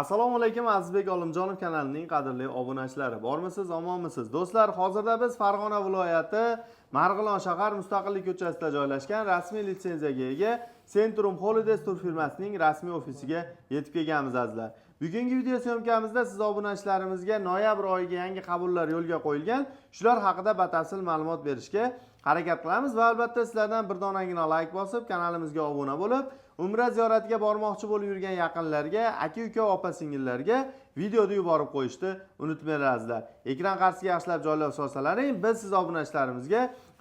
Assalomu alaykum, Azizbek Olimjonov kanalining qadrli obunachilari. Bormisiz, omonmisiz? Do'stlar, hozirda biz Farg'ona viloyati Marg'ilon shahar Mustaqillik ko'chasida joylashgan rasmiy litsenziyaga ega Centrum Holidays tur firmasining rasmiy ofisiga yetib kelganmiz azizlar. Bugungi video syomkamizda siz obunachilarimizga noyabr oyiga yangi qabullar yo'lga qo'yilgan, shular haqida batafsil ma'lumot berishga harakat qilamiz va albatta sizlardan bir donagina like bosib, kanalimizga obuna bo'lib, Umra ziyoratiga bormoqchi bo'lib yurgan yaqinlarga, aka-uka va opa-singillarga videoni yuborib qo'yishni unutmanglar. Ekran qarshisiga yaxshilab joylab solsalaring, biz siz obunachilarimizga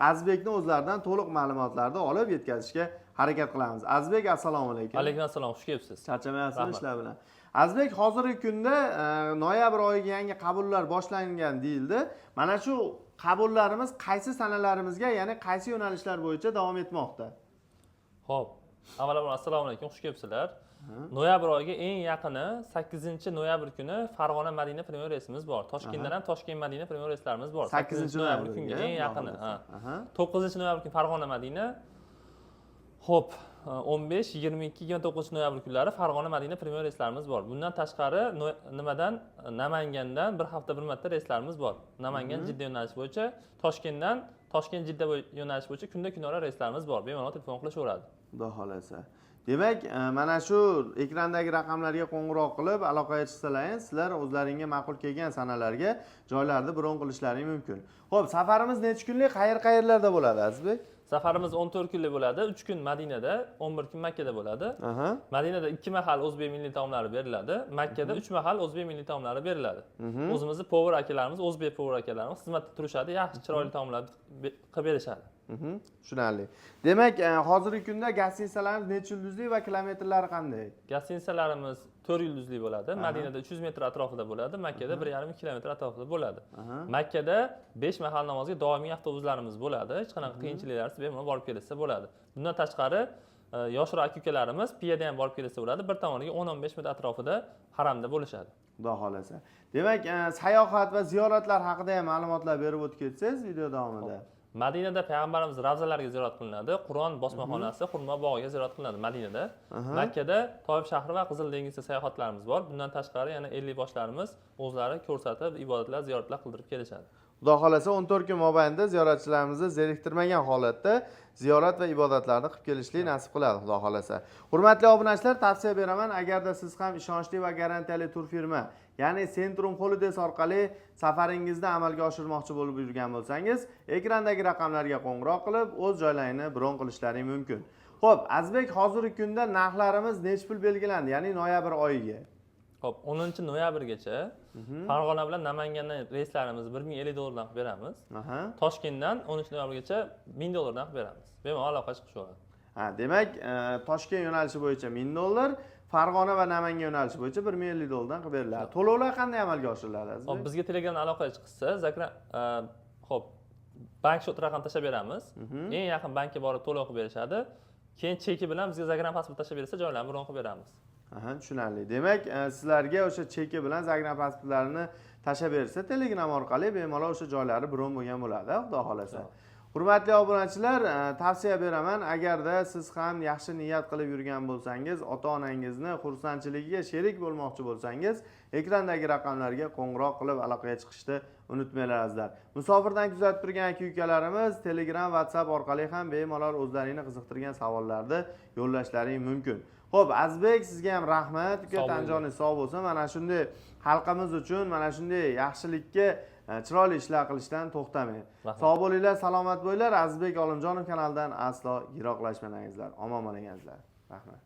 Azizbekning o'zlaridan to'liq ma'lumotlarni olib yetkazishga harakat qilamiz. Azizbek, assalomu alaykum. Alaykum assalom, xush kelibsiz. Charchamayapsizmi ishlar bilan? Azizbek, hozirgi kunda noyabr oyiga yangi qabullar boshlangan deyildi. Mana shu qabullarimiz qaysi sanalarimizga, ya'ni qaysi yo'nalishlar bo'yicha davom etmoqda? Xo'p, avvalambor assalomu alaykum, xush kelibsizlar. Noyabr oyiga eng yaqini 8-noyabr kuni Farg'ona Madina premyer reysimiz bor. Toshkentdan ham Toshkent Madina premyer reyslarimiz bor. 8-noyabr kunga eng yaqini. 9-noyabr kuni Farg'ona Madina. Xo'p, 15, 22, 29-noyabr kunlari Farg'ona Madina premyer reyslarimiz bor. Bundan tashqari Namangandan bir hafta bir marta reyslarimiz bor. Namangan Jidda yo'nalishi bo'yicha, Toshkentdan Toshkent Jidda yo'nalishi bo'yicha kunda-kunora reyslarimiz bor. Bemalol telefon qilishaveradi. Xudo xolasa. Demak, mana shu ekrandagi raqamlarga qo'ng'iroq qilib aloqaga chiqsalaringiz, sizlar o'zlaringizga ma'qul kelgan sanalarga joylarni bron qilishlaring mumkin. Xo'p, safarimiz necha kunlik, qayerlarda bo'ladi, Azizbek? Safarimiz 14 kunlik bo'ladi. 3 kun Madinada, 11 kun Makkada bo'ladi. Madinada 2 mahal o'zbek milliy taomlari beriladi. Makkada 3 mahal o'zbek milliy taomlari beriladi. O'zimizning power akalarimiz, o'zbek power akalarimiz xizmatda turishadi, yaxshi chiroyli taomlar qilib berishadi. Tushunarli. Demak, hozirgi kunda gastinisalarimiz necha yulduzli va kilometrlari qanday? Gastinisalarimiz 4 yulduzli bo'ladi. Madinada 300 metr atrofida bo'ladi, Makkada 1,5 kilometr atrofida bo'ladi. Makkada 5 mahal namozga doimiy avtobuslarimiz bo'ladi. Hech qanaqa qiyinchiliklarsiz bemalol borib kelsa bo'ladi. Bundan tashqari yoshroq aka-ukalarimiz piyada ham borib kelsa bo'ladi. Bir tomoniga 10-15 metr atrofida haramda bo'lishadi. Xudo xolasa. Demak, sayohat va ziyoratlar haqida ham ma'lumotlar berib o'tib ketsangiz video davomida. Madinada payg'ambarimiz ravzalariga ziyorat qilinadi, Qur'on bosmaxonasi, Xurmo bog'iga ziyorat qilinadi Madinada. Makkada Toyib shahri va Qizil dengizda sayohatlarimiz bor. Bundan tashqari yana 50 boshlarimiz o'zlari ko'rsatib, ibodatlar, ziyoratlar qildirib kelishadi. Xudo xolasa 14 kun mobaynida ziyoratchilarimizni zeriktirmagan holatda ziyorat va ibodatlarni qilib kelishlik nasib qiladi, Xudo xolasa. Hurmatli obunachilar, tavsiya beraman, agarda siz ham ishonchli va garantiyali tur firma, ya'ni Centrum Holidays orqali safaringizni amalga oshirmoqchi bo'lib yurgan bo'lsangiz, ekrandagi raqamlarga qo'ng'iroq qilib, o'z joylaringni bron qilishlaring mumkin. Xo'p, Azizbek, hozirgi kunda narxlarimiz necha pul belgilandi, ya'ni noyabr oyiga? Xo'p, 10-noyabrgacha Farg'ona bilan Namangandan reyslarimizni $1050 qilib beramiz. Toshkentdan 13-noyabrgacha $1000 qilib beramiz. Bemalol aloqa chiqishaveradi. Demak, Toshkent yo'nalishi bo'yicha $1000, Farg'ona va Namangan yo'nalishi bo'yicha $1050 qilib beriladi. To'lovlar qanday amalga oshiriladi? Xo'p, bizga Telegramdan aloqaga chiqsa, xo'p, bank shot raqam tashab beramiz. Eng yaqin bankka borib to'lov qilib berishadi. Keyin cheki bilan bizga Zagram pasport tashab bersa, joylarni bron qilib beramiz. Tushunarli. Demak, sizlarga o'sha cheki bilan Zagram pasportlarini tashab bersa, Telegram orqali bemalol o'sha joylari bron bo'lgan bo'ladi, Xudo xolasa. Hurmatli obunachilar, tavsiya beraman, agarda siz ham yaxshi niyat qilib yurgan bo'lsangiz, ota-onangizni xursandchiligiga sherik bo'lmoqchi bo'lsangiz, ekrandagi raqamlarga qo'ng'iroq qilib aloqaga chiqishni unutmanglar. Musofirdan kuzatib turgan aka-ukalarimiz Telegram, WhatsApp orqali ham bemalol o'zlarini qiziqtirgan savollarni yo'llashlaring mumkin. Xo'p, Azizbek, sizga ham rahmat. Tanjoningiz sog' bo'lsin. Mana shunday xalqimiz uchun, mana shunday yaxshilikka chiroyli ishlar qilishdan to'xtamang. Sog' bo'linglar, salomat bo'linglar. Azizbek Olimjonov kanalidan aslo yiroqlashmanglar. Omon bo'linglar. Rahmat.